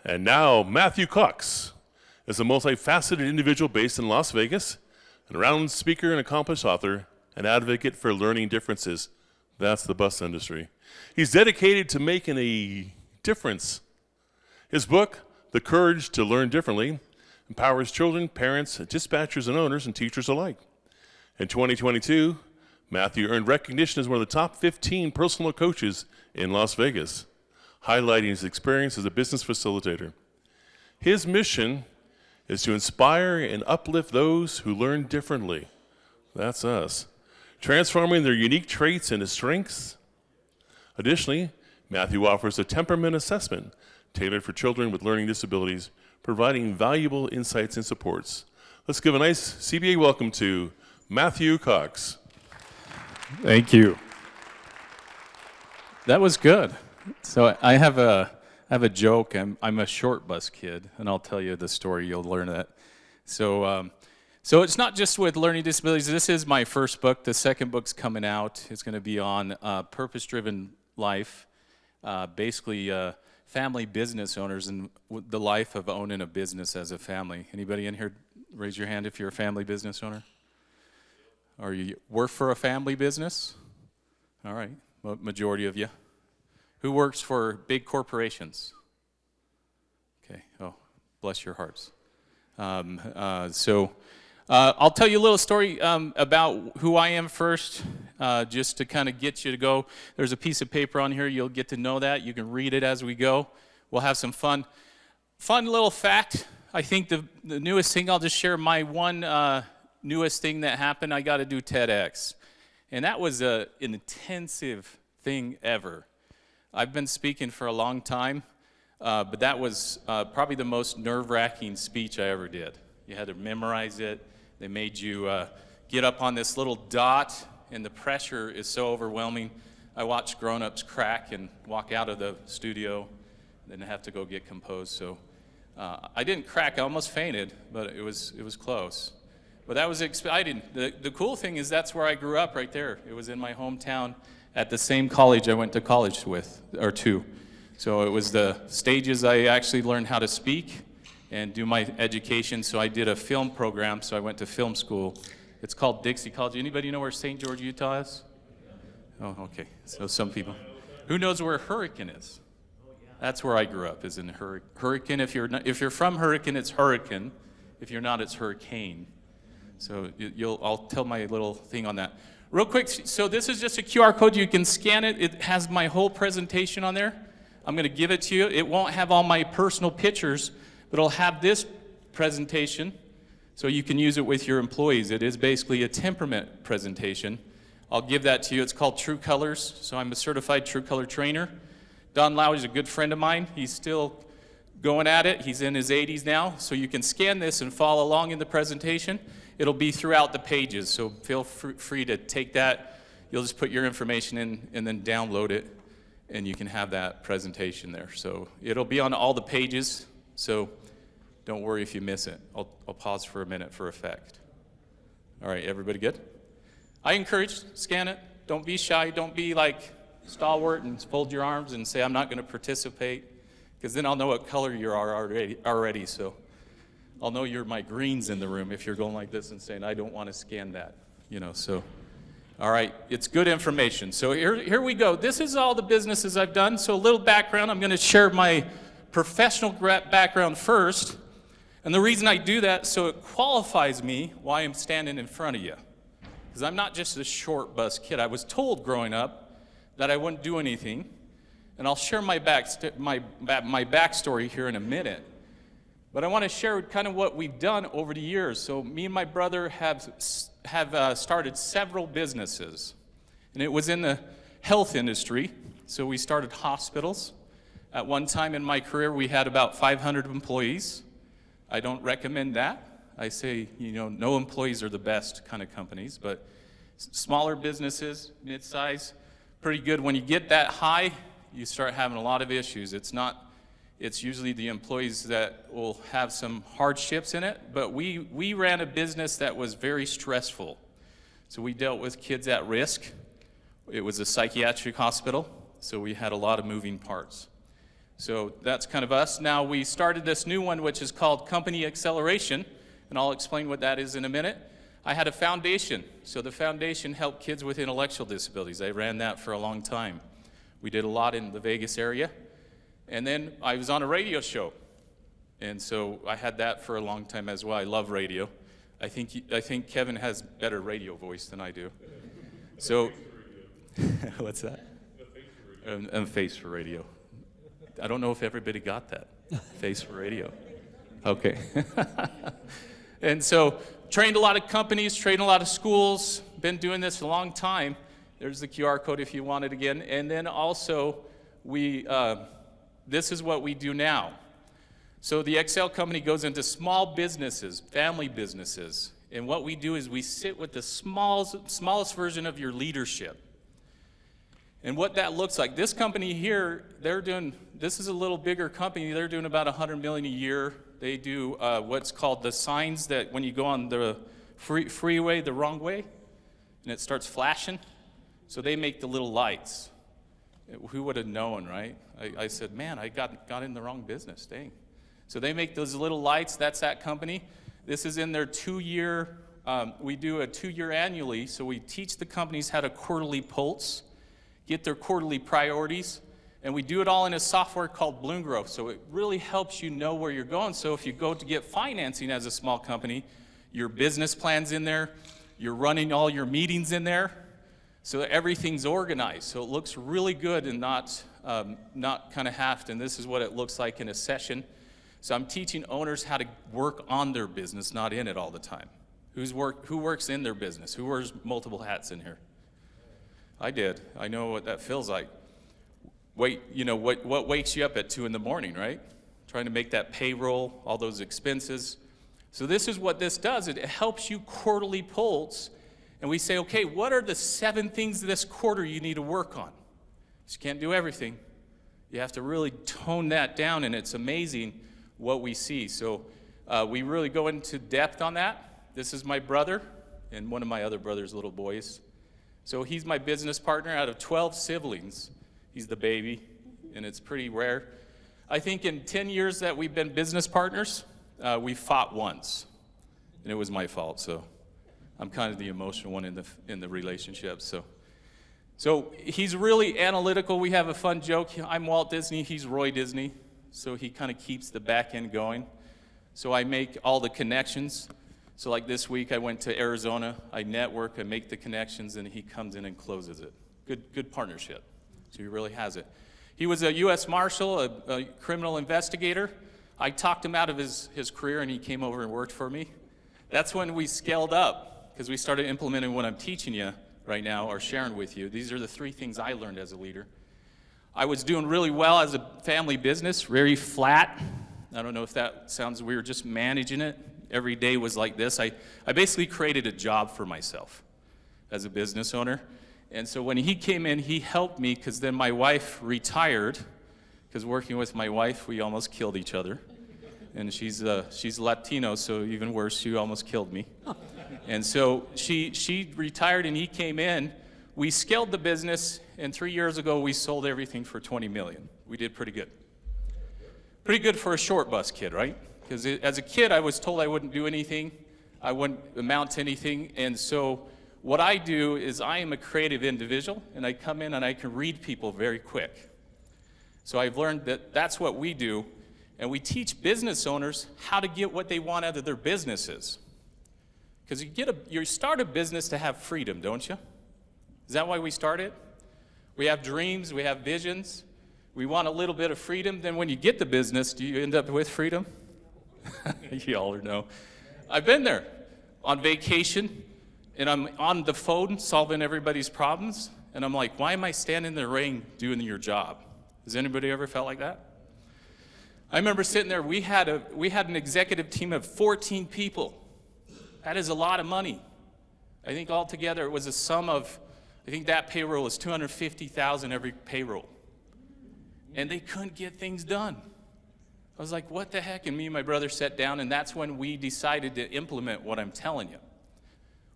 And now, Matthew Cox is a multifaceted individual based in Las Vegas, an around speaker and accomplished author, an advocate for learning differences. That's the bus industry. He's dedicated to making a difference. His book, The Courage to Learn Differently, empowers children, parents, dispatchers, and owners, and teachers alike. In 2022, Matthew earned recognition as one of the top 15 personal coaches in Las Vegas, highlighting his experience as a business facilitator. His mission is to inspire and uplift those who learn differently. That's us. Transforming their unique traits into strengths. Additionally, Matthew offers a temperament assessment tailored for children with learning disabilities, providing valuable insights and supports. Let's give a nice CBA welcome to Matthew Cox. Thank you. That was good. So I have a joke. I'm a short bus kid, and I'll tell you the story. You'll learn that. So it's not just with learning disabilities. This is my first book. The second book's coming out. It's going to be on purpose-driven life, basically family business owners and the life of owning a business as a family. Anybody in here, raise your hand if you're a family business owner? Or you work for a family business? All right, majority of you. Who works for big corporations? Okay, oh, bless your hearts. I'll tell you a little story about who I am first, just to kind of get you to go. There's a piece of paper on here. You'll get to know that. You can read it as we go. We'll have some fun. Fun little fact. I think the newest thing, I'll just share my one newest thing that happened. I got to do TEDx. And that was an intensive thing ever. I've been speaking for a long time, but that was probably the most nerve-wracking speech I ever did. You had to memorize it. They made you get up on this little dot, and the pressure is so overwhelming. I watched grown-ups crack and walk out of the studio, and then have to go get composed. So I didn't crack. I almost fainted, but it was close. But that was exciting. The cool thing is that's where I grew up, right there. It was in my hometown at the same college I went to college with, or two. So it was the stages I actually learned how to speak and do my education. So I did a film program, so I went to film school. It's called Dixie College. Anybody know where St. George, Utah is? Oh, okay. So some people. Who knows where Hurricane is? That's where I grew up, is in Hurricane. If you're from Hurricane, it's Hurricane. If you're not, it's Hurricane. So I'll tell my little thing on that. Real quick, so this is just a QR code. You can scan it. It has my whole presentation on there. I'm going to give it to you. It won't have all my personal pictures, but it'll have this presentation, so you can use it with your employees. It is basically a temperament presentation. I'll give that to you. It's called True Colors, so I'm a certified True Color trainer. Don Lau is a good friend of mine. He's still going at it. He's in his 80s now, so you can scan this and follow along in the presentation. It'll be throughout the pages, so feel free to take that. You'll just put your information in and then download it, and you can have that presentation there. So it'll be on all the pages, so don't worry if you miss it. I'll pause for a minute for effect. All right, everybody good? I encourage, scan it. Don't be shy. Don't be like stalwart and fold your arms and say, I'm not going to participate, because then I'll know what color you are already. So I'll know you're my greens in the room if you're going like this and saying, I don't want to scan that, so. All right, it's good information. So here we go. This is all the businesses I've done. So a little background. I'm going to share my professional background first. And the reason I do that, so it qualifies me why I'm standing in front of you. Because I'm not just a short bus kid. I was told growing up that I wouldn't do anything. And I'll share my backstory here in a minute. But I want to share kind of what we've done over the years. So me and my brother have started several businesses. And it was in the health industry. So we started hospitals. At one time in my career, we had about 500 employees. I don't recommend that. I say, no employees are the best kind of companies. But smaller businesses, mid-size, pretty good. When you get that high, you start having a lot of issues. It's usually the employees that will have some hardships in it, but we ran a business that was very stressful. So we dealt with kids at risk. It was a psychiatric hospital, so we had a lot of moving parts. So that's kind of us. Now we started this new one, which is called Company Acceleration, and I'll explain what that is in a minute. I had a foundation. So the foundation helped kids with intellectual disabilities. I ran that for a long time. We did a lot in the Vegas area. And then I was on a radio show. And so I had that for a long time as well. I love radio. I think Kevin has better radio voice than I do. So, what's that? And face for radio. I don't know if everybody got that. Face for radio. Okay. And so, trained a lot of companies, trained a lot of schools, been doing this a long time. There's the QR code if you want it again. And then also, this is what we do now. So the Excel company goes into small businesses, family businesses, and what we do is we sit with the smallest version of your leadership. And what that looks like, this company here, this is a little bigger company, they're doing about $100 million a year. They do what's called the signs that when you go on the freeway the wrong way, and it starts flashing, so they make the little lights. Who would have known, right? I said, man, I got in the wrong business, dang. So they make those little lights, that's that company. This is in their 2-year, we do a 2-year annually, so we teach the companies how to quarterly pulse, get their quarterly priorities, and we do it all in a software called Bloom Growth, so it really helps you know where you're going. So if you go to get financing as a small company, your business plan's in there, you're running all your meetings in there, so everything's organized. So it looks really good and not kind of halved, and this is what it looks like in a session. So I'm teaching owners how to work on their business, not in it all the time. Who works in their business? Who wears multiple hats in here? I did. I know what that feels like. What wakes you up at 2 a.m, right? Trying to make that payroll, all those expenses. So this is what this does. It helps you quarterly pulse, and we say, okay, what are the 7 things this quarter you need to work on? You can't do everything. You have to really tone that down, and it's amazing what we see. So we really go into depth on that. This is my brother and one of my other brother's little boys. So he's my business partner. Out of 12 siblings, he's the baby, and it's pretty rare. I think in 10 years that we've been business partners, we fought once, and it was my fault. So I'm kind of the emotional one in the relationship. So he's really analytical. We have a fun joke. I'm Walt Disney. He's Roy Disney. So he kind of keeps the back end going. So I make all the connections. So like this week I went to Arizona, I network, I make the connections, and he comes in and closes it. Good partnership. So he really has it. He was a U.S. Marshal, a criminal investigator. I talked him out of his career, and he came over and worked for me. That's when we scaled up, because we started implementing what I'm teaching you right now, or sharing with you. These are the 3 things I learned as a leader. I was doing really well as a family business, very flat. I don't know if that sounds weird, just managing it. Every day was like this. I basically created a job for myself as a business owner. And so when he came in, he helped me, because then my wife retired, because working with my wife, we almost killed each other. And she's Latino, so even worse, she almost killed me. And so she retired, and he came in. We scaled the business, and 3 years ago, we sold everything for $20 million. We did pretty good. Pretty good for a short bus kid, right? Because as a kid, I was told I wouldn't do anything. I wouldn't amount to anything. And so what I do is I am a creative individual, and I come in and I can read people very quick. So I've learned that that's what we do, and we teach business owners how to get what they want out of their businesses. Because you start a business to have freedom, don't you? Is that why we started? We have dreams, we have visions, we want a little bit of freedom. Then when you get the business, do you end up with freedom? You all know. I've been there on vacation, and I'm on the phone solving everybody's problems, and I'm like, why am I standing in the rain doing your job? Has anybody ever felt like that? I remember sitting there, we had an executive team of 14 people. That is a lot of money. I think altogether it was a sum of, I think that payroll was $250,000 every payroll. And they couldn't get things done. I was like, what the heck? And me and my brother sat down, and that's when we decided to implement what I'm telling you.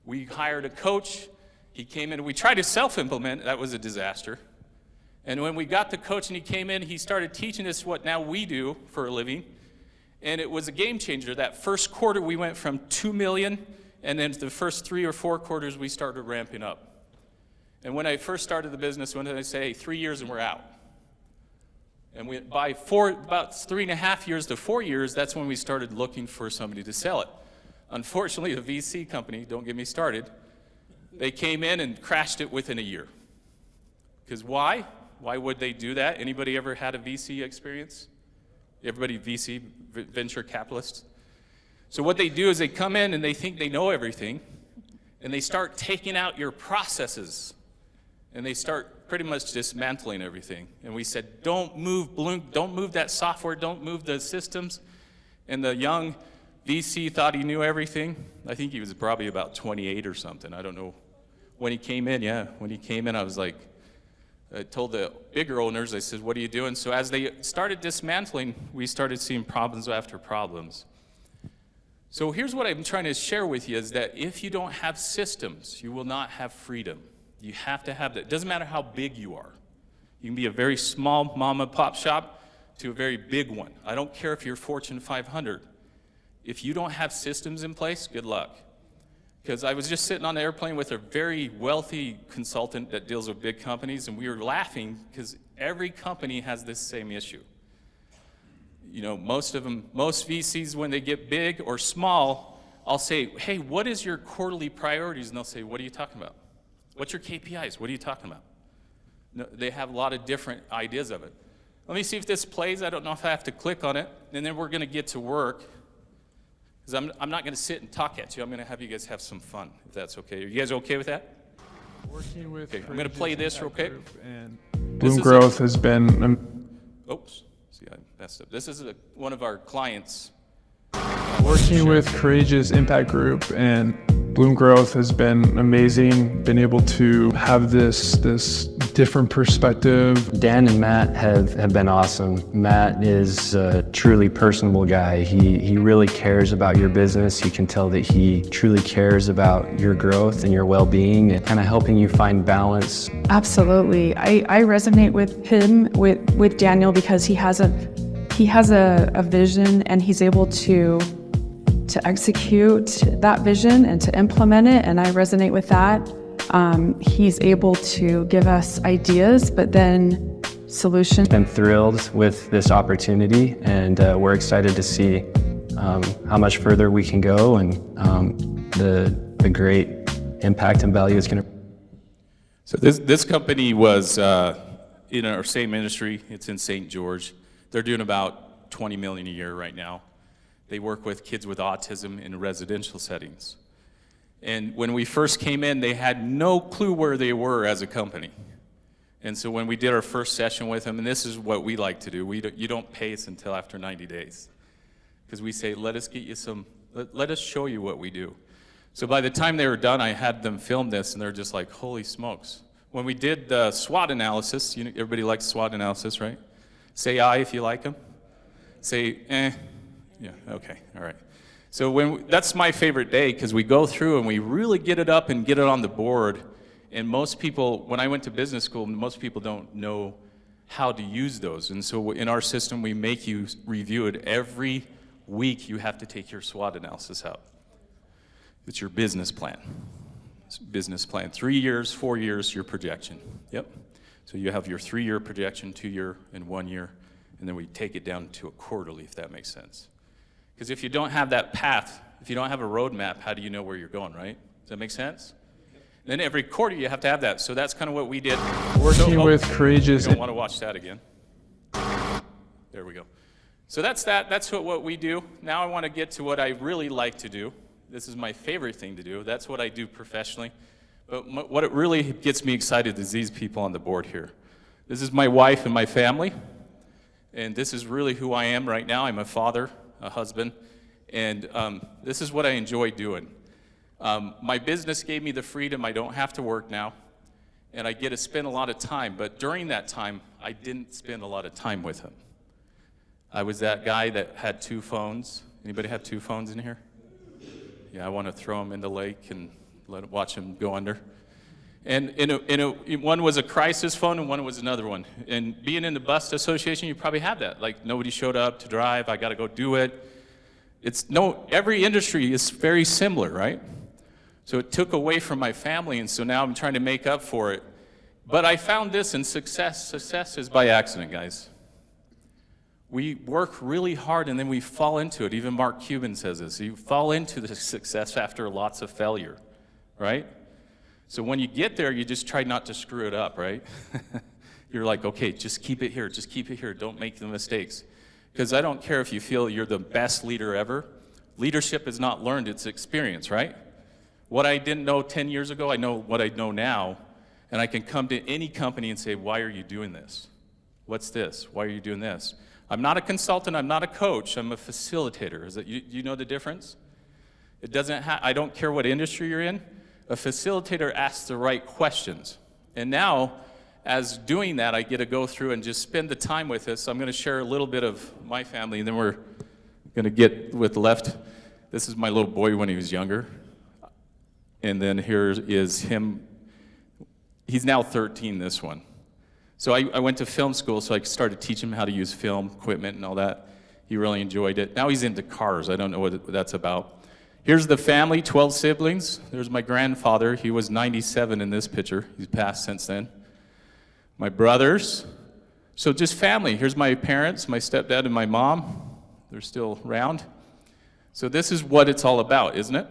We hired a coach. He came in. We tried to self-implement. That was a disaster. And when we got the coach and he came in, he started teaching us what now we do for a living. And it was a game changer. That first quarter, we went from 2 million, and then the first 3 or 4 quarters, we started ramping up. And when I first started the business, when did I say, hey, 3 years and we're out? And by about 3.5 years to 4 years, that's when we started looking for somebody to sell it. Unfortunately, the VC company, don't get me started, they came in and crashed it within a year. Because why? Why would they do that? Anybody ever had a VC experience? Everybody VC, venture capitalists? So what they do is they come in and they think they know everything, and they start taking out your processes, and they start pretty much dismantling everything. And we said, don't move that software, don't move the systems. And the young VC thought he knew everything. I think he was probably about 28 or something. I don't know. When he came in, I was like, I told the bigger owners, I said, what are you doing? So as they started dismantling, we started seeing problems after problems. So here's what I'm trying to share with you is that if you don't have systems, you will not have freedom. You have to have that. It doesn't matter how big you are. You can be a very small mom and pop shop to a very big one. I don't care if you're Fortune 500. If you don't have systems in place, good luck. Because I was just sitting on the airplane with a very wealthy consultant that deals with big companies, and we were laughing because every company has this same issue. You know, most VCs, when they get big or small, I'll say, hey, what is your quarterly priorities? And they'll say, what are you talking about? What's your KPIs? What are you talking about? No, they have a lot of different ideas of it. Let me see if this plays. I don't know if I have to click on it. And then we're going to get to work. Because I'm not going to sit and talk at you. I'm going to have you guys have some fun, if that's okay. Are you guys okay with that? Working with okay, I'm going to play this real quick. And Bloom Growth has been... Oops. See, I messed up. This is one of our clients. Working with Courageous Impact Group and Bloom Growth has been amazing. Been able to have this different perspective. Dan and Matt have been awesome. Matt is a truly personable guy. He really cares about your business. You can tell that he truly cares about your growth and your well-being and kind of helping you find balance. Absolutely. I resonate with him, with Daniel, because he has a vision, and he's able to execute that vision and to implement it, and I resonate with that. He's able to give us ideas, but then solutions. Been thrilled with this opportunity, and we're excited to see how much further we can go, and the great impact and value it's going to. So this company was in our same industry. It's in St. George. They're doing about 20 million a year right now. They work with kids with autism in residential settings. And when we first came in, they had no clue where they were as a company. And so when we did our first session with them, and this is what we like to do, you don't pay us until after 90 days. Because we say, let us show you what we do. So by the time they were done, I had them film this, and they're just like, holy smokes. When we did the SWOT analysis, everybody likes SWOT analysis, right? Say aye if you like them. Say, eh. Yeah, okay, all right. So that's my favorite day, because we go through and we really get it up and get it on the board. And most people, when I went to business school, most people don't know how to use those. And so in our system, we make you review it. Every week, you have to take your SWOT analysis out. It's your business plan. It's business plan. 3 years, 4 years, your projection. Yep. So you have your 3-year projection, 2-year, and 1 year. And then we take it down to a quarterly, if that makes sense. Because if you don't have that path, if you don't have a roadmap, how do you know where you're going, right? Does that make sense? Then every quarter you have to have that. So that's kind of what we did. Working with Courageous. You don't want to watch that again. There we go. So that's that. That's what we do. Now I want to get to what I really like to do. This is my favorite thing to do. That's what I do professionally. But what it really gets me excited is these people on the board here. This is my wife and my family. And this is really who I am right now. I'm a father, a husband, and this is what I enjoy doing. My business gave me the freedom. I don't have to work now, and I get to spend a lot of time, but during that time, I didn't spend a lot of time with him. I was that guy that had 2 phones. Anybody have 2 phones in here? Yeah, I want to throw them in the lake and watch them go under. And one was a crisis phone and one was another one. And being in the bus association, you probably have that. Like, nobody showed up to drive, I gotta go do it. Every industry is very similar, right? So it took away from my family, and so now I'm trying to make up for it. But I found this in success. Success is by accident, guys. We work really hard and then we fall into it. Even Mark Cuban says this. You fall into the success after lots of failure, right? So when you get there, you just try not to screw it up, right? You're like, okay, just keep it here, don't make the mistakes. Because I don't care if you feel you're the best leader ever. Leadership is not learned, it's experience, right? What I didn't know 10 years ago, I know what I know now, and I can come to any company and say, why are you doing this? What's this? Why are you doing this? I'm not a consultant, I'm not a coach, I'm a facilitator. Is that, you know the difference? It doesn't I don't care what industry you're in, a facilitator asks the right questions. And now, as doing that, I get to go through and just spend the time with us. I'm gonna share a little bit of my family, and then we're gonna get with left. This is my little boy when he was younger. And then here is him, he's now 13, this one. So I went to film school, so I started teaching him how to use film equipment and all that. He really enjoyed it. Now he's into cars. I don't know what that's about. Here's the family, 12 siblings. There's my grandfather. He was 97 in this picture. He's passed since then. My brothers. So just family. Here's my parents, my stepdad and my mom. They're still around. So this is what it's all about, isn't it?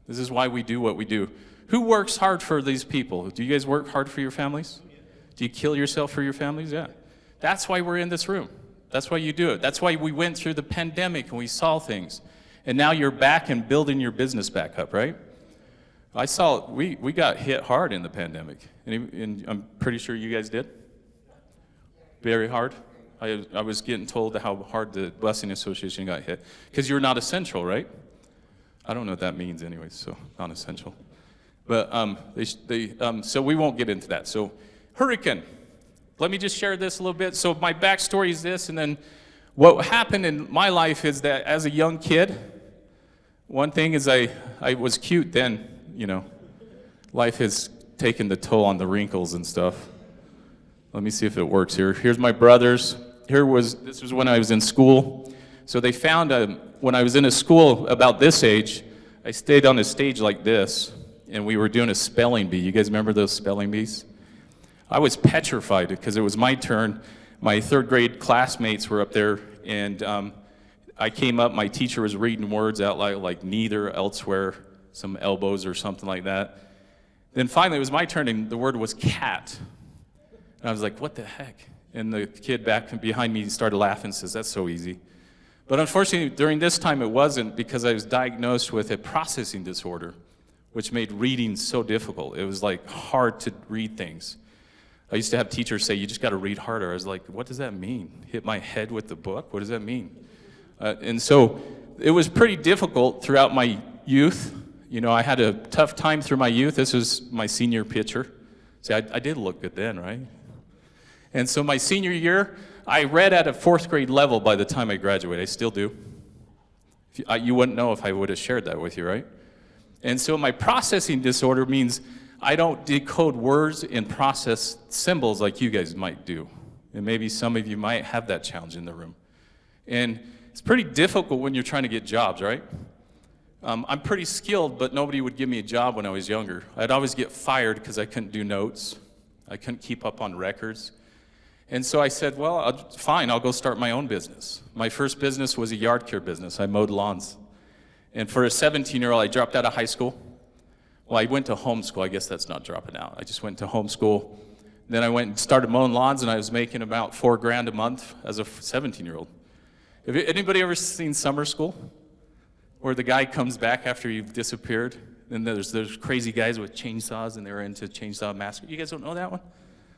This is why we do what we do. Who works hard for these people? Do you guys work hard for your families? Do you kill yourself for your families? Yeah. That's why we're in this room. That's why you do it. That's why we went through the pandemic and we saw things. And now you're back and building your business back up, right? We got hit hard in the pandemic. And I'm pretty sure you guys did. Very hard. I was getting told how hard the busing association got hit. Because you're not essential, right? I don't know what that means anyway, so non-essential. But so we won't get into that. So hurricane. Let me just share this a little bit. So my backstory is this, and then what happened in my life is that as a young kid, one thing is I was cute then, you know. Life has taken the toll on the wrinkles and stuff. Let me see if it works here. Here's my brothers. This was when I was in school. So they found when I was in a school about this age, I stayed on a stage like this, and we were doing a spelling bee. You guys remember those spelling bees? I was petrified because it was my turn. My third grade classmates were up there, and I came up, my teacher was reading words out loud, like neither, elsewhere, some elbows or something like that. Then finally it was my turn, and the word was cat. And I was like, what the heck? And the kid back behind me started laughing and says, that's so easy. But unfortunately, during this time it wasn't, because I was diagnosed with a processing disorder, which made reading so difficult. It was like hard to read things. I used to have teachers say, you just got to read harder. I was like, what does that mean? Hit my head with the book? What does that mean? And so it was pretty difficult throughout my youth. You know, I had a tough time through my youth. This was my senior picture. See, I did look good then, right? And so my senior year, I read at a 4th grade level by the time I graduated. I still do. You wouldn't know if I would have shared that with you, right? And so my processing disorder means I don't decode words and process symbols like you guys might do. And maybe some of you might have that challenge in the room. And it's pretty difficult when you're trying to get jobs, right? I'm pretty skilled, but nobody would give me a job when I was younger. I'd always get fired because I couldn't do notes. I couldn't keep up on records. And so I said, well, fine, I'll go start my own business. My first business was a yard care business. I mowed lawns. And for a 17-year-old, I dropped out of high school. Well, I went to homeschool. I guess that's not dropping out. I just went to homeschool. Then I went and started mowing lawns, and I was making about $4,000 a month as a 17-year-old. Have anybody ever seen Summer School? Where the guy comes back after you've disappeared, and there's crazy guys with chainsaws, and they're into chainsaw massacre. You guys don't know that one?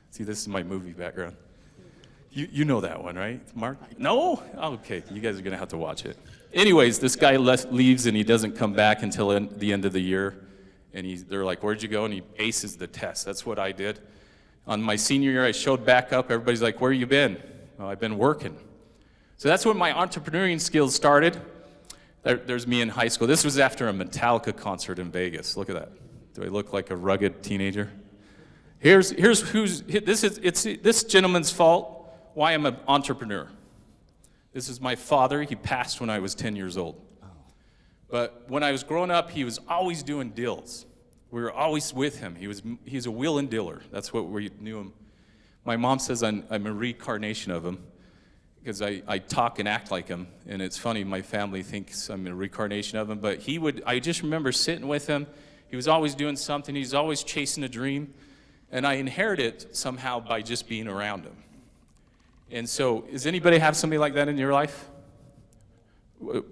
See, this is my movie background. You know that one, right, Mark? No? Okay, you guys are going to have to watch it. Anyways, this guy leaves, and he doesn't come back until the end of the year. And they're like, where'd you go? And he aces the test. That's what I did. On my senior year, I showed back up. Everybody's like, where you been? Well, I've been working. So that's when my entrepreneurial skills started. There's me in high school. This was after a Metallica concert in Vegas. Look at that. Do I look like a rugged teenager? Here's who's it's this gentleman's fault why I'm an entrepreneur. This is my father. He passed when I was 10 years old. But when I was growing up, he was always doing deals. We were always with him. He's a wheel and dealer. That's what we knew him. My mom says I'm a reincarnation of him because I talk and act like him. And it's funny, my family thinks I'm a reincarnation of him. But I just remember sitting with him. He was always doing something. He was always chasing a dream. And I inherited it somehow by just being around him. And so, does anybody have somebody like that in your life?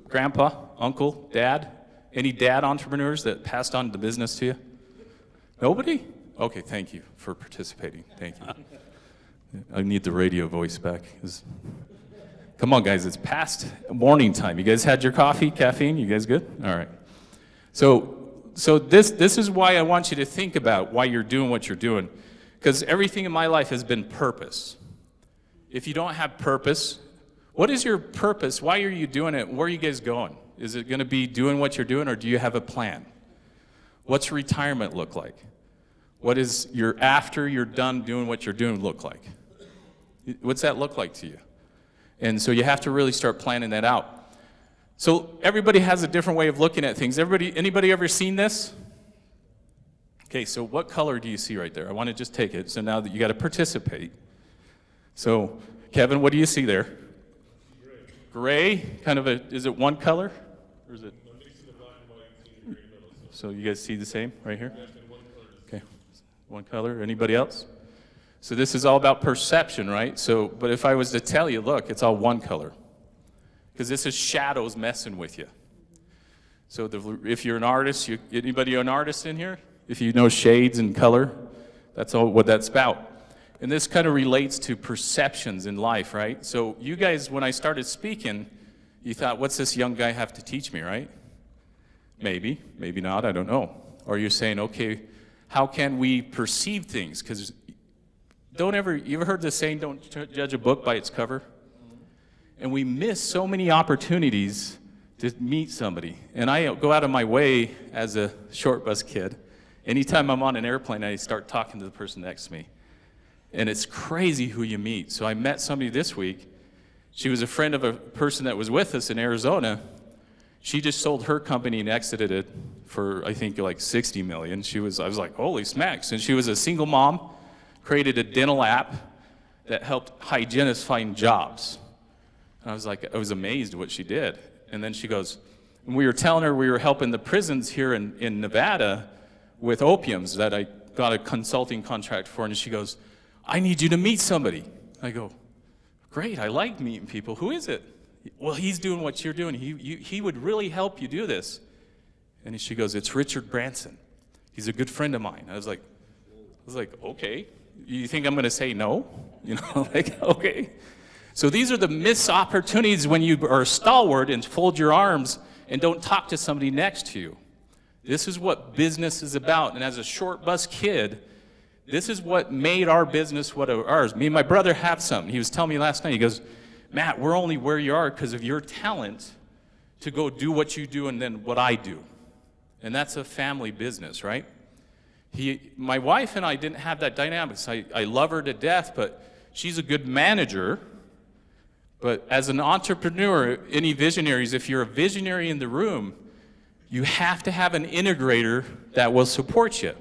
Grandpa, uncle, dad? Any dad entrepreneurs that passed on the business to you? Nobody? Okay, thank you for participating. Thank you. I need the radio voice back. Come on, guys, it's past morning time. You guys had your coffee, caffeine? You guys good? All right. So this is why I want you to think about why you're doing what you're doing. Because everything in my life has been purpose. If you don't have purpose, what is your purpose? Why are you doing it? Where are you guys going? Is it going to be doing what you're doing, or do you have a plan? What's retirement look like? What is your after you're done doing what you're doing look like? What's that look like to you? And so you have to really start planning that out. So everybody has a different way of looking at things. Anybody ever seen this? Okay, so what color do you see right there? I want to just take it. So now that you got to participate. So, Kevin, what do you see there? Gray, kind of is it one color? Or is it? So you guys see the same right here? Okay, one color. Anybody else? So this is all about perception, right? So, but if I was to tell you, look, it's all one color. Because this is shadows messing with you. So if you're an artist, anybody an artist in here? If you know shades and color, that's all what that's about. And this kind of relates to perceptions in life, right? So you guys, when I started speaking, you thought, what's this young guy have to teach me, right? Maybe, maybe not, I don't know. Or you're saying, okay, how can we perceive things? Because you ever heard the saying, don't judge a book by its cover? And we miss so many opportunities to meet somebody. And I go out of my way as a short bus kid. Anytime I'm on an airplane, I start talking to the person next to me. And it's crazy who you meet. So I met somebody this week. She was a friend of a person that was with us in Arizona. She just sold her company and exited it for, I think, like 60 million. I was like, holy smacks. And she was a single mom, created a dental app that helped hygienists find jobs. And I was amazed at what she did. And then she goes, and we were telling her we were helping the prisons here in Nevada with opiums that I got a consulting contract for. And she goes, I need you to meet somebody. I go, great, I like meeting people. Who is it? Well, he's doing what you're doing. He would really help you do this. And she goes, it's Richard Branson. He's a good friend of mine. I was like, okay. You think I'm going to say no? Like, okay. So these are the missed opportunities when you are stalwart and fold your arms and don't talk to somebody next to you. This is what business is about. And as a short bus kid, this is what made our business what ours. Me and my brother have something. He was telling me last night, he goes, Matt, we're only where you are because of your talent to go do what you do and then what I do. And that's a family business, right? My wife and I didn't have that dynamics. I love her to death, but she's a good manager. But as an entrepreneur, any visionaries, if you're a visionary in the room, you have to have an integrator that will support you.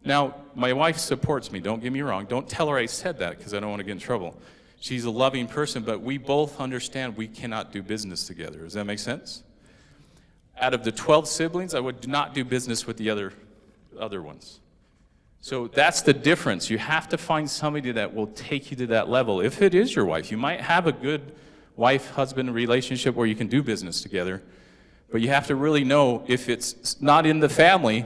Now, my wife supports me, don't get me wrong. Don't tell her I said that because I don't want to get in trouble. She's a loving person, but we both understand we cannot do business together. Does that make sense? Out of the 12 siblings, I would not do business with the other ones. So that's the difference. You have to find somebody that will take you to that level. If it is your wife, you might have a good wife-husband relationship where you can do business together, but you have to really know if it's not in the family,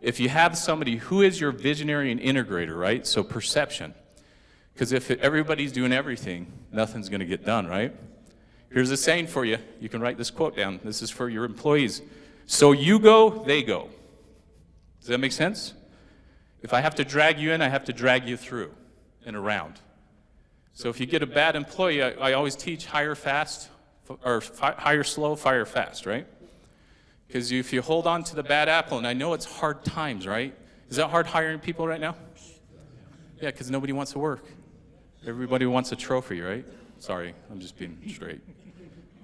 if you have somebody who is your visionary and integrator, right? So perception. Because if everybody's doing everything, nothing's going to get done, right? Here's a saying for you. You can write this quote down. This is for your employees. So you go, they go. Does that make sense? If I have to drag you in, I have to drag you through and around. So if you get a bad employee, I always teach hire fast, or hire slow, fire fast, right? Because if you hold on to the bad apple, and I know it's hard times, right? Is that hard hiring people right now? Yeah, because nobody wants to work. Everybody wants a trophy, right? Sorry, I'm just being straight.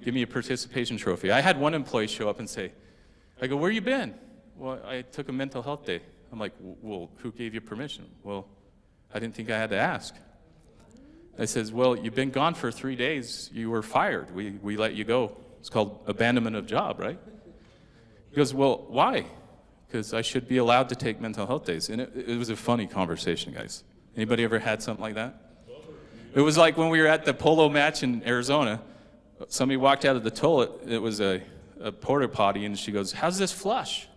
Give me a participation trophy. I had one employee show up and say, I go, where you been? Well, I took a mental health day. I'm like, well, who gave you permission? Well, I didn't think I had to ask. I says, well, you've been gone for 3 days. You were fired. We let you go. It's called abandonment of job, right? He goes, well, why? Because I should be allowed to take mental health days. And it was a funny conversation, guys. Anybody ever had something like that? It was like when we were at the polo match in Arizona. Somebody walked out of the toilet. It was a porta potty, and she goes, how's this flush?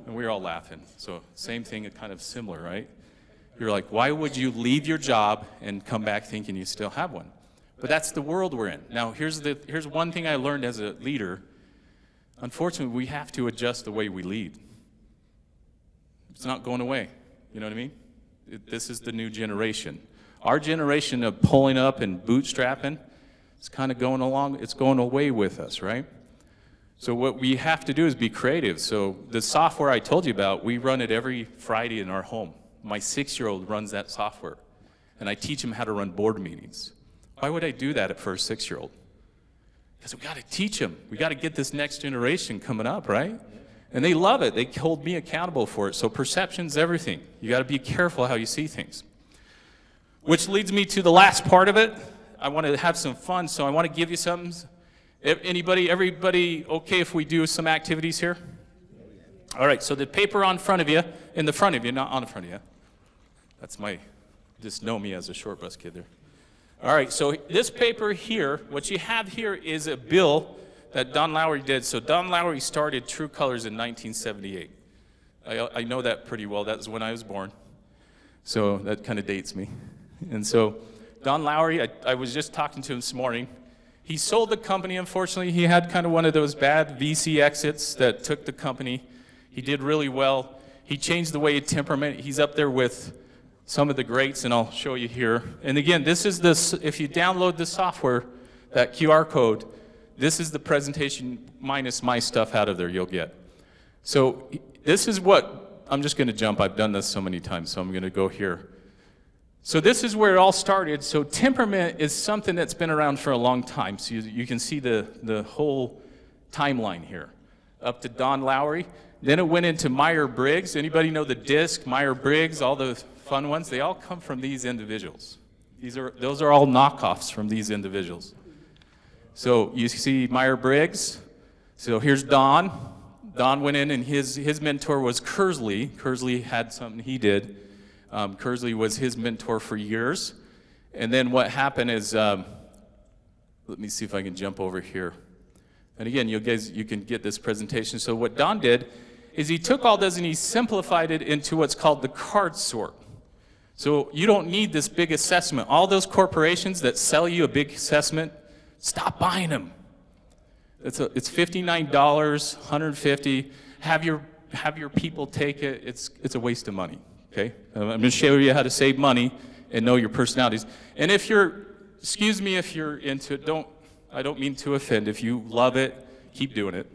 And we were all laughing. So same thing, kind of similar, right? You're like, why would you leave your job and come back thinking you still have one? But that's the world we're in. Now, here's one thing I learned as a leader. Unfortunately, we have to adjust the way we lead. It's not going away. You know what I mean? This is the new generation. Our generation of pulling up and bootstrapping, it's kind of going along, it's going away with us, right? So what we have to do is be creative. So the software I told you about, we run it every Friday in our home. My 6-year-old runs that software, and I teach him how to run board meetings. Why would I do that for a 6-year-old? Because we got to teach them. We got to get this next generation coming up, right? And they love it. They hold me accountable for it. So perception's everything. You got to be careful how you see things. Which leads me to the last part of it. I want to have some fun, so I want to give you something. Everybody okay if we do some activities here? All right, so the paper in front of you, not on the front of you. That's just know me as a short bus kid there. All right, so this paper here, what you have here is a bill that Don Lowry did. So Don Lowry started True Colors in 1978. I know that pretty well. That was when I was born. So that kind of dates me. And so Don Lowry, I was just talking to him this morning. He sold the company, unfortunately. He had kind of one of those bad VC exits that took the company. He did really well. He changed the way he temperament. He's up there with some of the greats, and I'll show you here. And again, this is if you download the software, that QR code, this is the presentation minus my stuff out of there you'll get. So this is what, I'm just going to jump. I've done this so many times, so I'm going to go here. So this is where it all started. So temperament is something that's been around for a long time. So you can see the whole timeline here. Up to Don Lowry. Then it went into Myers-Briggs. Anybody know the DISC, Myers-Briggs, all the fun ones? They all come from these individuals. Those are all knockoffs from these individuals. So you see Myers-Briggs. So here's Don. Don went in, and his mentor was Kersley. Kersley had something he did. Kersley was his mentor for years. And then what happened is, let me see if I can jump over here. And again, you can get this presentation. So what Don did is he took all this and he simplified it into what's called the card sort. So you don't need this big assessment. All those corporations that sell you a big assessment, stop buying them. It's $59, $150. Have your people take it. It's a waste of money. Okay, I'm going to show you how to save money and know your personalities. And excuse me if you're into it, I don't mean to offend. If you love it, keep doing it.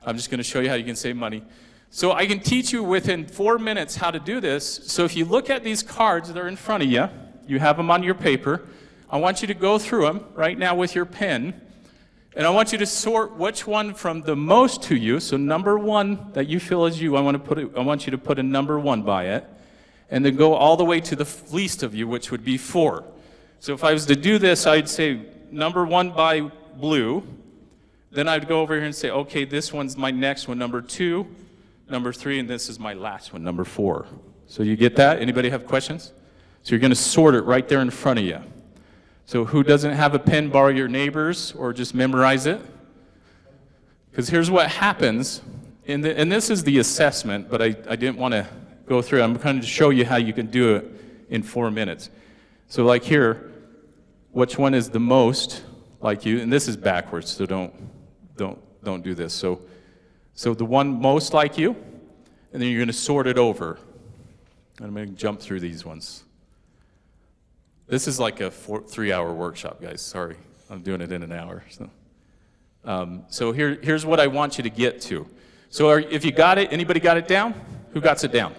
I'm just going to show you how you can save money. So I can teach you within 4 minutes how to do this. So if you look at these cards that are in front of you, you have them on your paper. I want you to go through them right now with your pen. And I want you to sort which one from the most to you. So number one that you feel is you, I want you to put a number one by it. And then go all the way to the least of you, which would be 4. So if I was to do this, I'd say number 1 by blue. Then I'd go over here and say, okay, this one's my next one, number 2, number 3, and this is my last one, number 4. So you get that? Anybody have questions? So you're going to sort it right there in front of you. So who doesn't have a pen, borrow your neighbor's, or just memorize it? Because here's what happens, and this is the assessment, but I didn't want to go through. I'm going to show you how you can do it in 4 minutes. So like here, which one is the most like you? And this is backwards, so don't do this. So the one most like you, and then you're going to sort it over. I'm going to jump through these ones. This is like a 3-hour workshop, guys. Sorry, I'm doing it in an hour. So here's what I want you to get to. So if you got it, anybody got it down? Who got it down?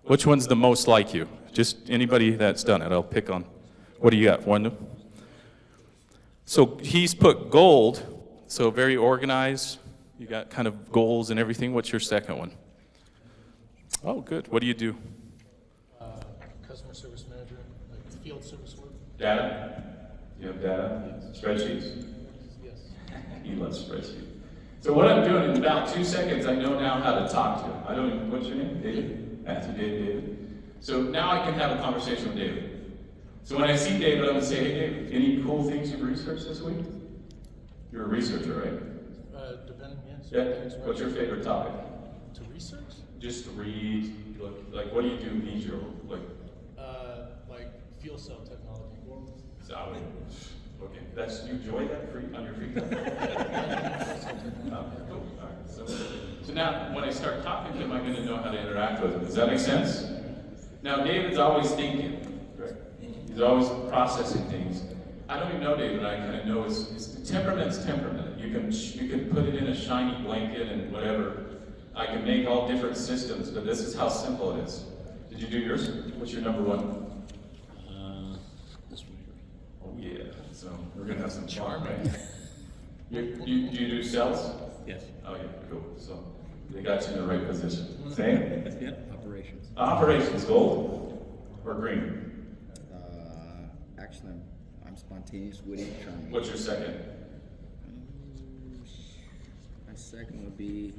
Which one's the most like you? Just anybody that's done it. I'll pick on. What do you got? One? So he's put gold, so very organized. You got kind of goals and everything. What's your second one? Oh, good. What do you do? Customer service manager, like field service work. Data? You have data? Spreadsheets? Yes. You love spreadsheets. So what I'm doing in about 2 seconds, I know now how to talk to him. I don't even, what's your name? David? Matthew David. So now I can have a conversation with David. So when I see David, I'm going to say, hey David, any cool things you've researched this week? You're a researcher, right? Depending, yes. Yeah. What's your favorite topic? To research? Just to read, like what do you do leisure? Like fuel cell technology. So, okay, you enjoy that on your free time? Cool. All right. So now, when I start talking to him, I'm going to know how to interact with him. Does that make sense? Now, David's always thinking. Right. He's always processing things. I don't even know David. I kind of know his temperament's temperament. You can put it in a shiny blanket and whatever. I can make all different systems, but this is how simple it is. Did you do yours? What's your number one? This one here. Oh yeah, so we're gonna have some charm, right? Do you do cells? Yes. Oh yeah, cool. So they got you in the right position. Same? Yeah. Operations. Operations, gold or green? Actually, I'm spontaneous, witty, charming. What's your second? My second would be.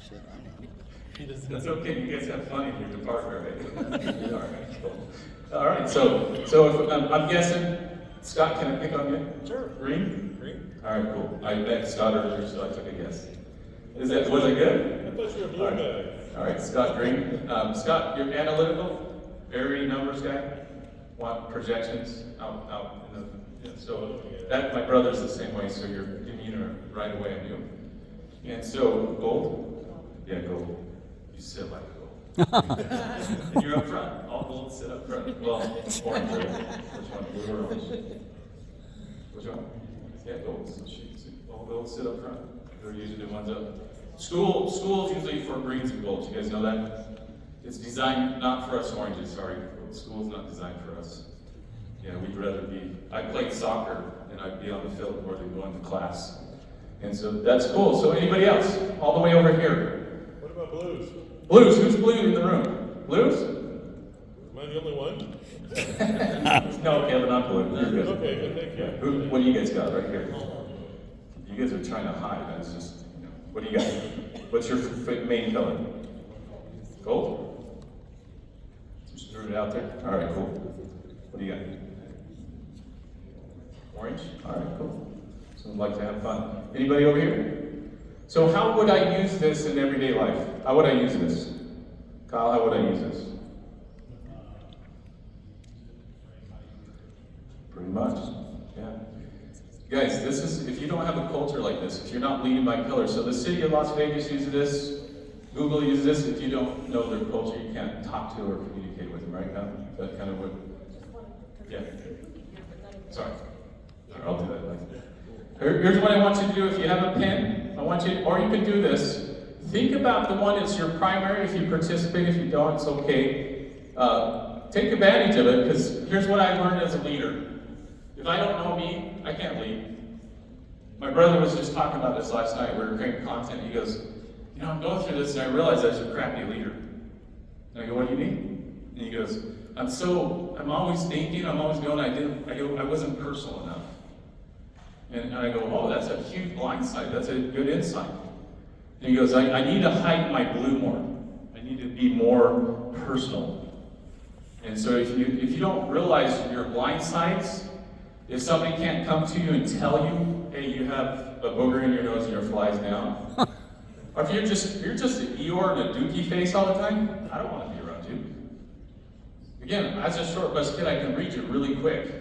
Shit, I don't know. That's okay. You guys have fun in your department, right? All right, cool. All right. So if, I'm guessing, Scott, can I pick on you? Sure. Green? Green. All right, cool. I met Scott earlier, so I took a guess. Was it good? I thought you were a blue guy. All right, Scott Green. Scott, you're analytical, very numbers guy. Want projections out in the. Yeah, so that my brother's the same way. So your demeanor right away I knew. And so gold. Yeah, gold. You sit like gold. And you're up front. All gold sit up front. Well, orange, right? Which one? Blue or orange? Which one? Yeah, gold. So all gold sit up front. They're usually the ones up. School's usually for greens and golds. You guys know that? It's designed not for us oranges, sorry. School's not designed for us. Yeah, we'd rather be. I played soccer and I'd be on the field more than going to class. And so that's cool. So anybody else? All the way over here. What about blues? Blues, who's blue in the room? Blues? Am I the only one? No, Kevin, I'm blue. You're good. Okay, good, thank you. Yeah. What do you guys got right here? You guys are trying to hide. That's just, what do you got? What's your main color? Gold? Just threw it out there. All right, cool. What do you got? Orange? All right, cool. So I'd like to have fun. Anybody over here? So how would I use this in everyday life? How would I use this? Kyle, how would I use this? Pretty much, yeah. Guys, this is, if you don't have a culture like this, if you're not leading by color, so the city of Las Vegas uses this, Google uses this. If you don't know their culture, you can't talk to or communicate with them, right now? That kind of would, yeah. Sorry, I'll do that later. Here's what I want you to do. If you have a pen, I want you, or you can do this. Think about the one that's your primary. If you participate, if you don't, it's okay. Take advantage of it, because here's what I learned as a leader. If I don't know me, I can't lead. My brother was just talking about this last night. We were creating content. He goes, I'm going through this, and I realize I was a crappy leader. And I go, what do you mean? And he goes, I'm always thinking, I'm always going, I wasn't personal enough. And I go, oh, that's a huge blind side. That's a good insight. And he goes, I need to hide my blue more. I need to be more personal. And so if you don't realize your blind sides, if somebody can't come to you and tell you, hey, you have a booger in your nose and your flies down, or if you're just an Eeyore and a dookie face all the time, I don't want to be around you. Again, as a short bus kid, I can read you really quick.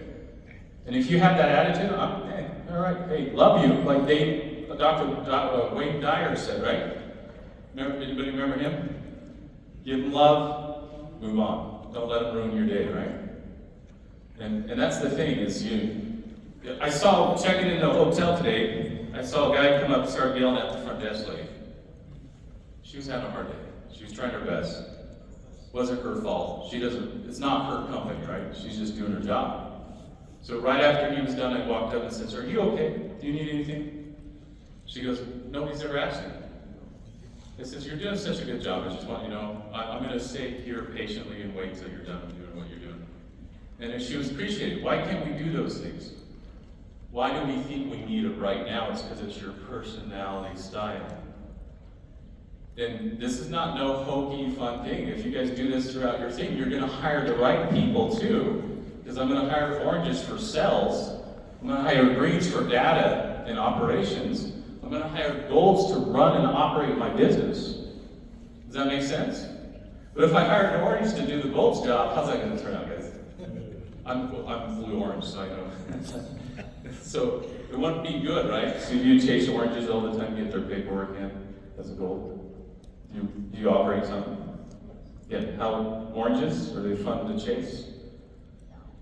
And if you have that attitude, hey, all right, hey, love you, like Dr. Wayne Dyer said, right? Anybody remember him? Give him love, move on. Don't let him ruin your day, right? And that's the thing is I saw, checking in the hotel today, I saw a guy come up and start yelling at the front desk lady. She was having a hard day. She was trying her best. Wasn't her fault. It's not her company, right? She's just doing her job. So right after he was done, I walked up and said, "Are you okay? Do you need anything?" She goes, "Nobody's ever asked me." I says, "You're doing such a good job. I just want you to know, I'm going to stay here patiently and wait till you're done doing what you're doing." And she was appreciated. Why can't we do those things? Why do we think we need it right now? It's because it's your personality style. And this is not no hokey fun thing. If you guys do this throughout your thing, you're going to hire the right people too. Because I'm going to hire oranges for sales. I'm going to hire greens for data and operations. I'm going to hire golds to run and operate my business. Does that make sense? But if I hired an orange to do the gold's job, how's that going to turn out, guys? I'm blue-orange, so I know. So it wouldn't be good, right? So you chase oranges all the time, get their paperwork in as a gold. Do you operate something? Yeah. How oranges, are they fun to chase?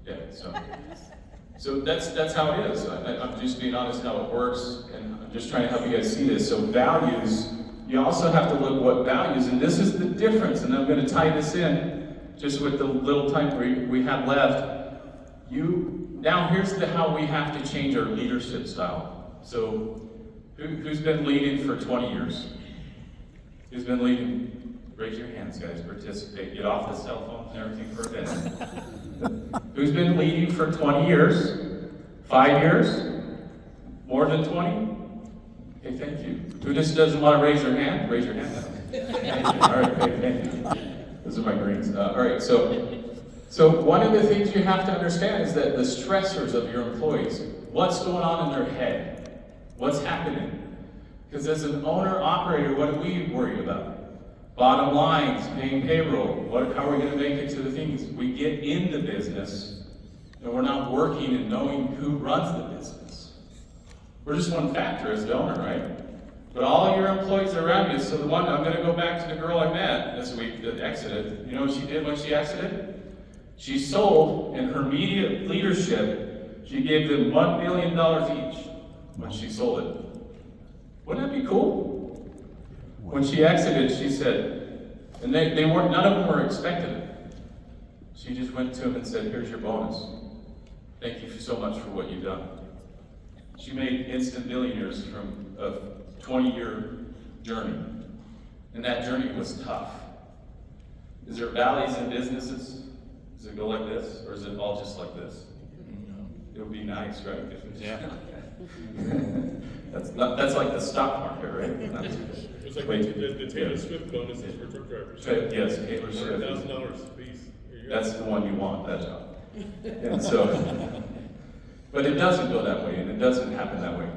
Yeah. So that's how it is. I'm just being honest how it works, and I'm just trying to help you guys see this. So values, you also have to look at what values, and this is the difference. And I'm going to tie this in just with the little time we have left. Now here's how we have to change our leadership style. So who's been leading for 20 years? Who's been leading? Raise your hands, guys. Participate. Get off the cell phones and everything for a bit. Who's been leading for 20 years? 5 years? More than 20? Okay, thank you. Who just doesn't want to raise their hand? Raise your hand now. All right, okay, thank you. Those are my greens. All right, so one of the things you have to understand is that the stressors of your employees, what's going on in their head? What's happening? Because as an owner-operator, what do we worry about? Bottom lines, paying payroll. How are we going to make it to the things? We get in the business, and we're not working and knowing who runs the business. We're just one factor as the owner, right? But all your employees are around you. So I'm going to go back to the girl I met this week that exited. You know what she did when she exited? She sold, in her immediate leadership, she gave them $1 million each when she sold it. Wouldn't that be cool? When she exited, she said, and they weren't, none of them were expecting it. She just went to him and said, "Here's your bonus. Thank you so much for what you've done." She made instant millionaires from a 20-year journey. And that journey was tough. Is there valleys in businesses? Does it go like this, or is it all just like this? It would be nice, right? If it's, yeah. That's like the stock market, right? It's like the Taylor Swift bonuses for truck drivers. Yes, Taylor Swift. $100,000 a piece. That's the one you want, that job. And so, but it doesn't go that way, and it doesn't happen that way.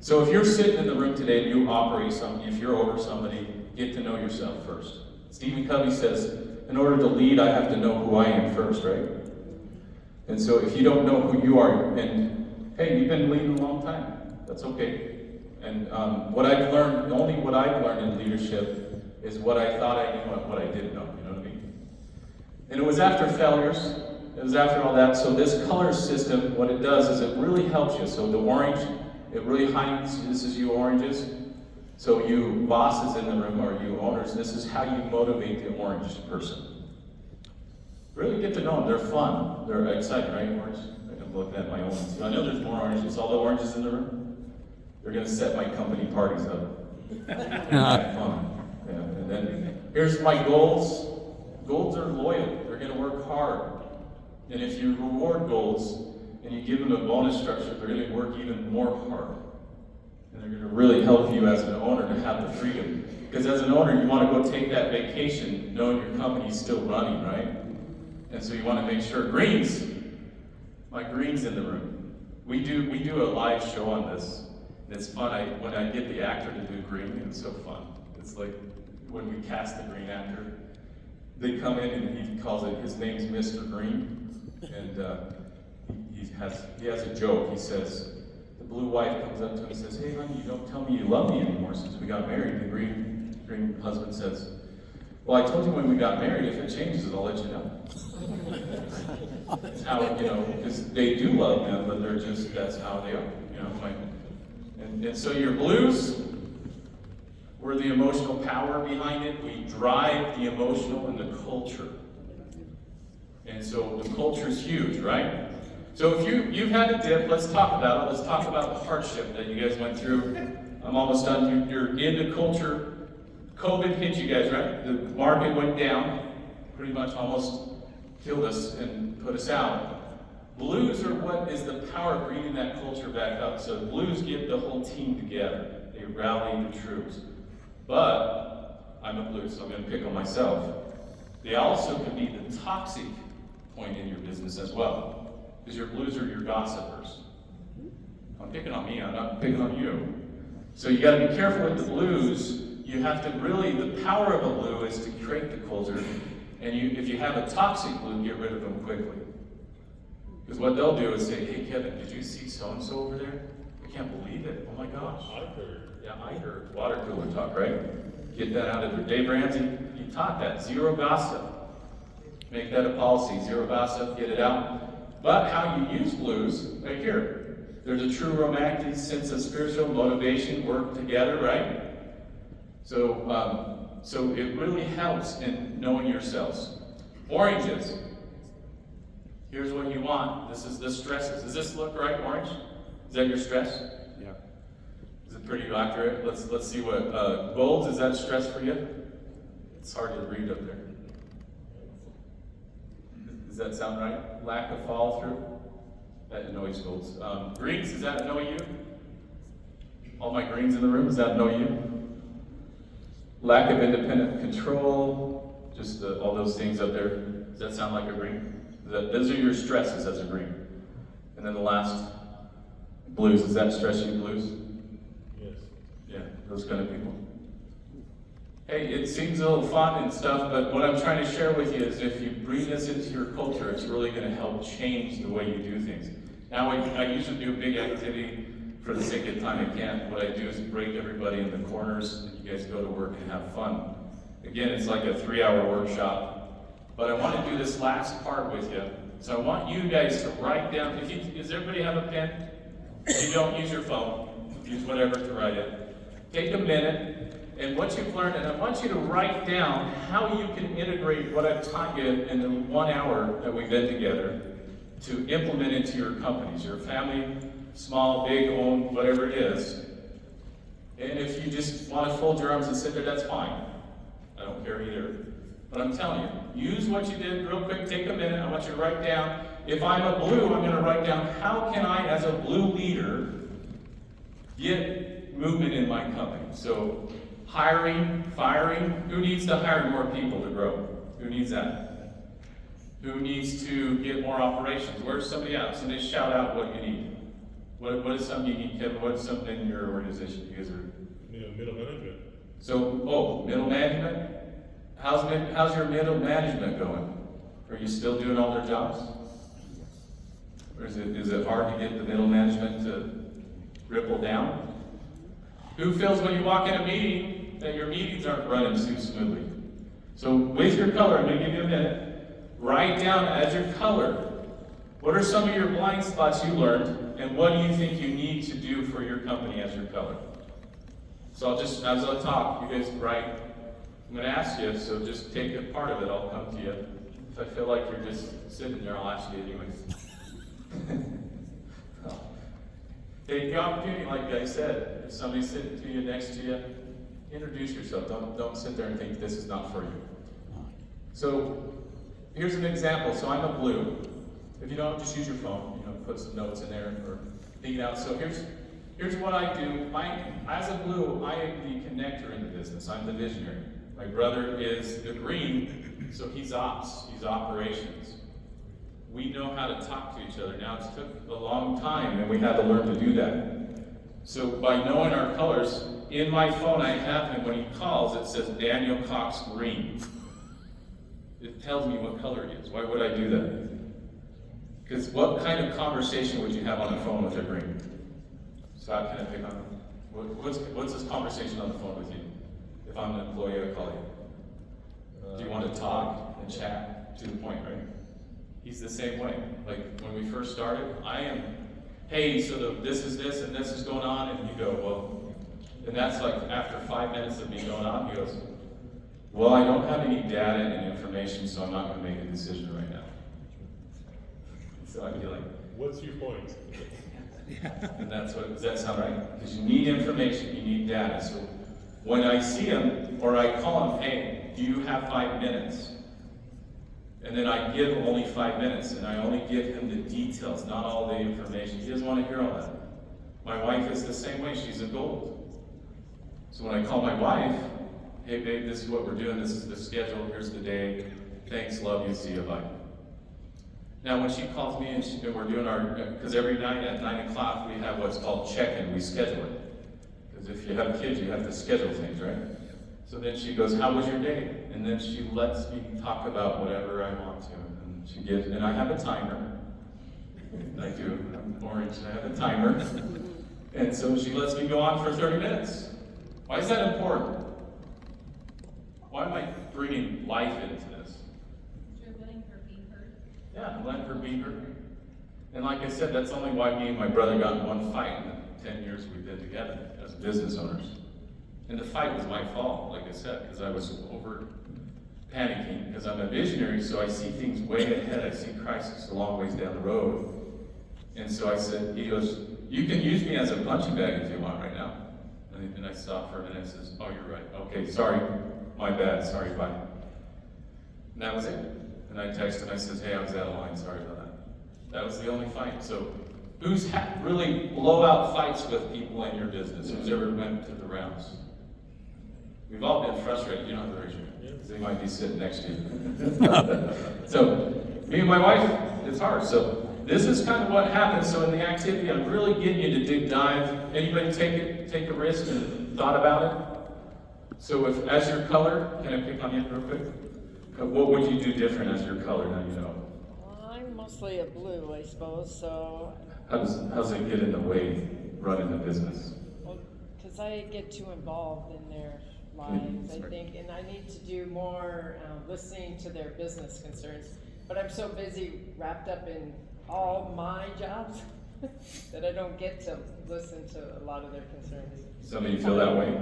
So if you're sitting in the room today and you operate something, if you're over somebody, get to know yourself first. Stephen Covey says, in order to lead, I have to know who I am first, right? And so if you don't know who you are, and hey, you've been leading a long time, that's okay. And what I've learned, only what I've learned in leadership is what I thought I knew and what I didn't know, you know what I mean? And it was after failures, it was after all that. So this color system, what it does is it really helps you. So the orange, it really highlights, this is you oranges. So you bosses in the room, or you owners, this is how you motivate the orange person. Really get to know them. They're fun. They're exciting, right, orange? I'm looking at my own. I know there's more oranges. All the oranges in the room? They're going to set my company parties up. Have fun. Yeah. And then here's my golds. Golds are loyal. They're going to work hard. And if you reward golds and you give them a bonus structure, they're going to work even more hard. And they're going to really help you as an owner to have the freedom. Because as an owner, you want to go take that vacation knowing your company's still running, right? And so you want to make sure, greens, my greens in the room. We do a live show on this. And it's fun. When I get the actor to do green, it's so fun. It's like when we cast the green actor, they come in and he calls it, his name's Mr. Green. And he has a joke. He says, the blue wife comes up to him and says, "Hey honey, you don't tell me you love me anymore since we got married." The green husband says, "Well, I told you when we got married, if it changes, I'll let you know." It's how, because they do love them, but they're just, that's how they are, And so your blues, We're the emotional power behind it. We drive the emotional and the culture. And so the culture is huge, right? So if you've had a dip, let's talk about it. Let's talk about the hardship that you guys went through. I'm almost done. You're into culture. COVID hit you guys, right? The market went down, pretty much almost killed us and put us out. Blues are what is the power of bringing that culture back up. So blues get the whole team together. They rally the troops. But I'm a blues, so I'm going to pick on myself. They also can be the toxic point in your business as well. Because your blues are your gossipers. I'm picking on me, I'm not picking on you. So you got to be careful with the blues. You have to really, the power of a blue is to create the culture. And if you have a toxic blue, get rid of them quickly. Because what they'll do is say, hey Kevin, did you see so-and-so over there? I can't believe it, oh my gosh. I heard. Yeah, I heard. Water cooler talk, right? Get that out of there. Dave Ramsey, he taught that, zero gossip. Make that a policy, zero gossip, get it out. But how you use blues, right here. There's a true romantic sense of spiritual motivation, work together, right? So, so it really helps in knowing yourselves. Oranges. Here's what you want. This is the stresses. Does this look right, orange? Is that your stress? Yeah. Is it pretty accurate? Let's see what golds. Is that stress for you? It's hard to read up there. Does that sound right? Lack of follow through. That annoys golds. Greens. Does that annoy you? All my greens in the room. Does that annoy you? Lack of independent control. Just all those things up there. Does that sound like a green? Those are your stresses as a green. And then the last, blues. Does that stress you, blues? Yes. Yeah, those kind of people. Hey, it seems a little fun and stuff, but what I'm trying to share with you is if you bring this into your culture, it's really going to help change the way you do things. Now, I usually do a big activity. For the sake of time, I can't. What I do is break everybody in the corners, and you guys go to work and have fun. Again, it's like a 3-hour workshop. But I want to do this last part with you. So I want you guys to write down, does everybody have a pen? If you don't, use your phone. Use whatever to write it. Take a minute, and what you've learned, and I want you to write down how you can integrate what I've taught you in the 1 hour that we've been together to implement into your companies, your family, small, big, owned, whatever it is. And if you just want to fold your arms and sit there, that's fine. I don't care either. But I'm telling you, use what you did real quick, take a minute, I want you to write down, if I'm a blue, I'm going to write down, how can I, as a blue leader, get movement in my company? So, hiring, firing, who needs to hire more people to grow? Who needs that? Who needs to get more operations? Where's somebody out? Somebody shout out what you need. What is something you need, Kevin? What's something in your organization you guys are? Middle management. So, middle management? How's your middle management going? Are you still doing all their jobs? Or is it hard to get the middle management to ripple down? Who feels when you walk in a meeting that your meetings aren't running too smoothly? So with your color, I'm going to give you a minute. Write down as your color, what are some of your blind spots you learned, and what do you think you need to do for your company as your color? So as I talk, you guys write. I'm going to ask you, so just take a part of it. I'll come to you. If I feel like you're just sitting there, I'll ask you anyways. Take the opportunity, like I said. If somebody's sitting to you, next to you, introduce yourself. Don't sit there and think this is not for you. So here's an example. So I'm a blue. If you don't, just use your phone. Put some notes in there or think it out. So here's what I do. As a blue, I am the connector in the business. I'm the visionary. My brother is the green, so he's ops, he's operations. We know how to talk to each other. Now, it took a long time, and we had to learn to do that. So by knowing our colors, in my phone I have him, when he calls, it says Daniel Cox green. It tells me what color he is. Why would I do that? Because what kind of conversation would you have on the phone with a green? Scott, can I pick on him? What's this conversation on the phone with you? If I'm an employee, I call you. Do you want to talk and chat to the point, right? He's the same way. Like when we first started, I am, hey, so this is this and this is going on, and you go, well, And that's like after 5 minutes of me going on, he goes, well, I don't have any data and information, so I'm not going to make a decision right now. So I'd be like, What's your point? and that's what, does that sound right? Because you need information, you need data. So when I see him, or I call him, hey, do you have 5 minutes? And then I give him only 5 minutes, and I only give him the details, not all the information. He doesn't want to hear all that. My wife is the same way, she's a gold. So when I call my wife, hey babe, this is what we're doing, this is the schedule, here's the day, thanks, love you, see you, bye. Now when she calls me and we're doing our, because every night at 9 o'clock we have what's called check-in, we schedule it. Because if you have kids, you have to schedule things, right? So then she goes, how was your day? And then she lets me talk about whatever I want to. And she gives, and I have a timer. I do, I'm orange, I have a timer. And so she lets me go on for 30 minutes. Why is that important? Why am I bringing life into this? You're letting her be heard. Yeah, I'm letting her be heard. And like I said, that's only why me and my brother got in one fight in the 10 years we've been together as business owners. And the fight was my fault, like I said, because I was over panicking, because I'm a visionary, so I see things way ahead. I see crisis a long ways down the road. And so I said, he goes, you can use me as a punching bag if you want right now. And I stopped for a minute and says, oh, you're right. Okay, sorry, my bad, sorry, bye. And that was it. And I texted him, I says, hey, I was out of line, sorry about that. That was the only fight. So who's really blowout fights with people in your business? Who's ever went to the rounds? We've all been frustrated. You don't have to raise your hand, because they might be sitting next to you. So me and my wife, it's hard. So this is kind of what happens. So in the activity, I'm really getting you to dig dive. Anybody take a risk and thought about it? So if as your color, can I pick on you real quick? What would you do different as your color now you know? Well, I'm mostly a blue, I suppose, so. How's it get in the way running the business? Well, because I get too involved in their lives, I think, and I need to do more listening to their business concerns. But I'm so busy wrapped up in all my jobs that I don't get to listen to a lot of their concerns. Some of you feel that way?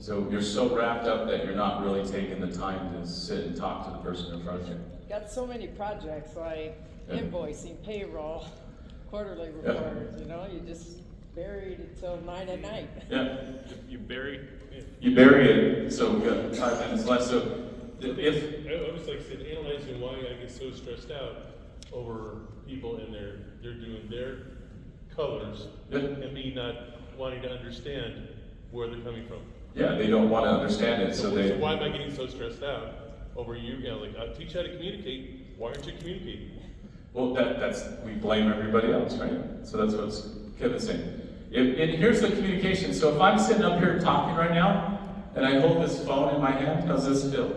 So you're so wrapped up that you're not really taking the time to sit and talk to the person in front of you. Got so many projects like invoicing, payroll, quarterly Yeah. reports, you know, you just buried it till 9 at night. Yeah. You bury. You bury it, so we've got 5 minutes left. So if I was like said, analyzing why I get so stressed out over people and they're doing their colors and me not wanting to understand where they're coming from. yeah, they don't want to understand it, so they. So why am I getting so stressed out over you? You know, like I teach you how to communicate. Why aren't you communicating? Well, that's we blame everybody else, right? So that's what Kevin's saying. And here's the communication. So if I'm sitting up here talking right now, and I hold this phone in my hand, how's this feel?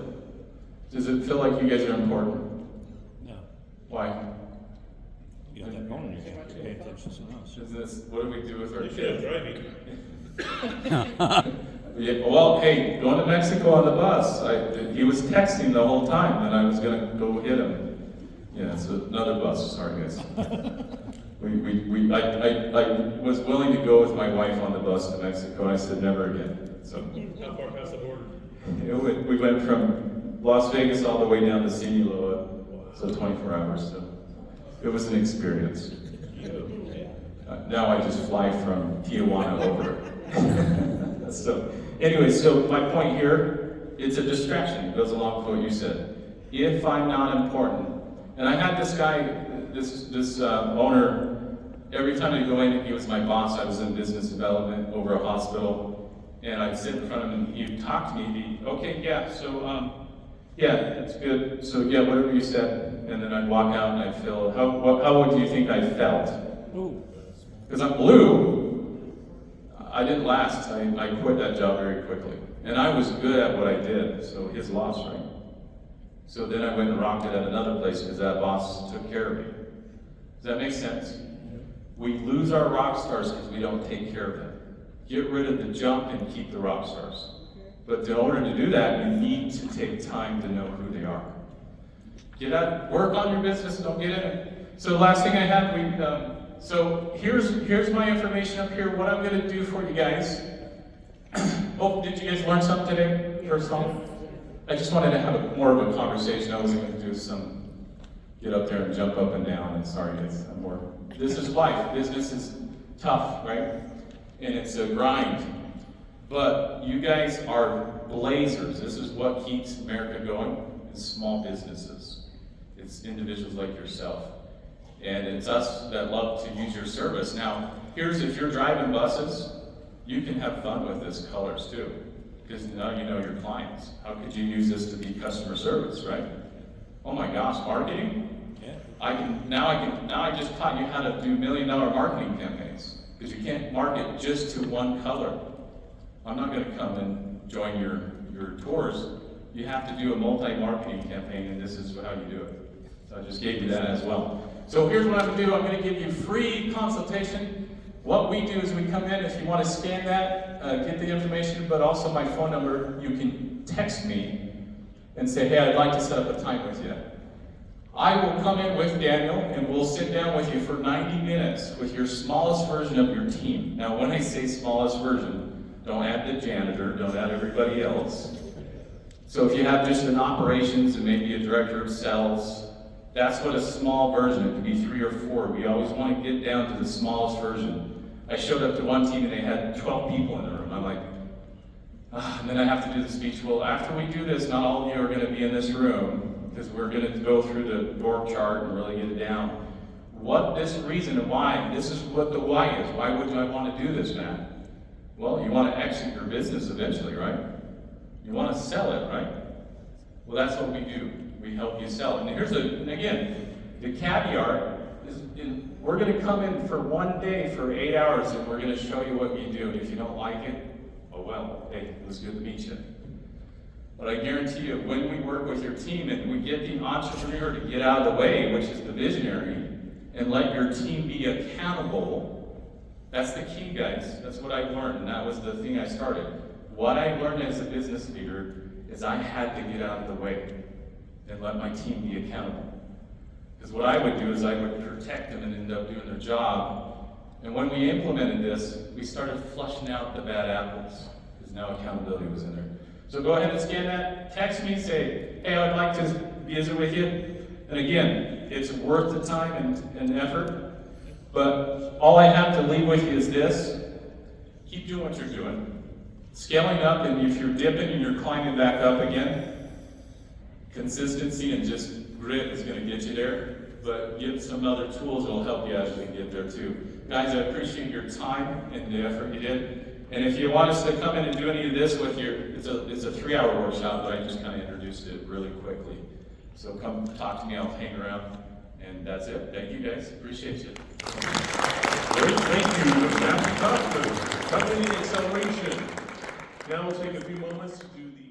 Does it feel like you guys are important? No. Why? You got that phone in your hand, you pay attention to something else. Is this, what do we do with our You should have kids? driving. Yeah, well, hey, going to Mexico on the bus, he was texting the whole time that I was going to go hit him. Yeah, it's another bus. Sorry, guys. I was willing to go with my wife on the bus to Mexico. I said never again. So How far past the border? we went from Las Vegas all the way down to Sinaloa, so 24 hours. So it was an experience. Now I just fly from Tijuana over. So anyway, so my point here, it's a distraction. It goes along with what you said. If I'm not important, and I had this guy, this owner, every time I go in, he was my boss. I was in business development over a hospital, and I'd sit in front of him, and he'd talk to me, he'd be, okay, yeah, so, yeah, that's good. So, yeah, whatever you said. And then I'd walk out and I'd feel, how would you think I felt? Because I'm blue. I didn't last. I quit that job very quickly. And I was good at what I did, so his loss, right? So then I went and rocked it at another place because that boss took care of me. Does that make sense? We lose our rock stars because we don't take care of them. Get rid of the junk and keep the rock stars. But in order to do that, you need to take time to know who they are. Get out, work on your business, don't get in it. So the last thing I had, so here's my information up here. What I'm going to do for you guys Oh, did you guys learn something today, first off? I just wanted to have more of a conversation. I wasn't going to do some get up there and jump up and down. And sorry, guys, I'm more. This is life. Business is tough, right? And it's a grind. But you guys are blazers. This is what keeps America going. It's small businesses. It's individuals like yourself. And it's us that love to use your service. Now, here's if you're driving buses, you can have fun with this colors too. Because now you know your clients. How could you use this to be customer service, right? Oh my gosh, marketing? Yeah. Now I just taught you how to do $1 million marketing campaigns. Because you can't market just to one color. I'm not going to come and join your tours. You have to do a multi-marketing campaign, and this is how you do it. So I just gave you that as well. So here's what I'm going to do. I'm going to give you free consultation. What we do is we come in, if you want to scan that, get the information, but also my phone number, you can text me and say, hey, I'd like to set up a time with you. I will come in with Daniel, and we'll sit down with you for 90 minutes with your smallest version of your team. Now, when I say smallest version, don't add the janitor, don't add everybody else. So if you have just an operations and maybe a director of sales, that's what a small version, it could be 3 or 4. We always want to get down to the smallest version. I showed up to one team and they had 12 people in the room. I'm like, and then I have to do the speech. Well, after we do this, not all of you are going to be in this room because we're going to go through the org chart and really get it down. What this reason and why, this is what the why is. Why would I want to do this, Matt? Well, you want to exit your business eventually, right? You want to sell it, right? Well, that's what we do. We help you sell it. And here's again, the caviar is we're going to come in for one day for 8 hours and we're going to show you what you do. And if you don't like it, oh well, hey, it was good to meet you. But I guarantee you, when we work with your team and we get the entrepreneur to get out of the way, which is the visionary, and let your team be accountable, that's the key, guys. That's what I learned, and that was the thing I started. What I learned as a business leader is I had to get out of the way and let my team be accountable. Because what I would do is I would protect them and end up doing their job. And when we implemented this, we started flushing out the bad apples, because now accountability was in there. So go ahead and scan that. Text me, say, hey, I'd like to visit with you. And again, it's worth the time and effort. But all I have to leave with you is this. Keep doing what you're doing. Scaling up, and if you're dipping and you're climbing back up again, consistency and just grit is going to get you there. But get some other tools that will help you actually get there too. Guys, I appreciate your time and the effort you did. And if you want us to come in and do any of this with your, it's a 3-hour workshop, but I just kind of introduced it really quickly. So come talk to me, I'll hang around. And that's it. Thank you guys. Appreciate you. Great, thank you, Matthew Cox, Company Acceleration. Now we'll take a few moments to do the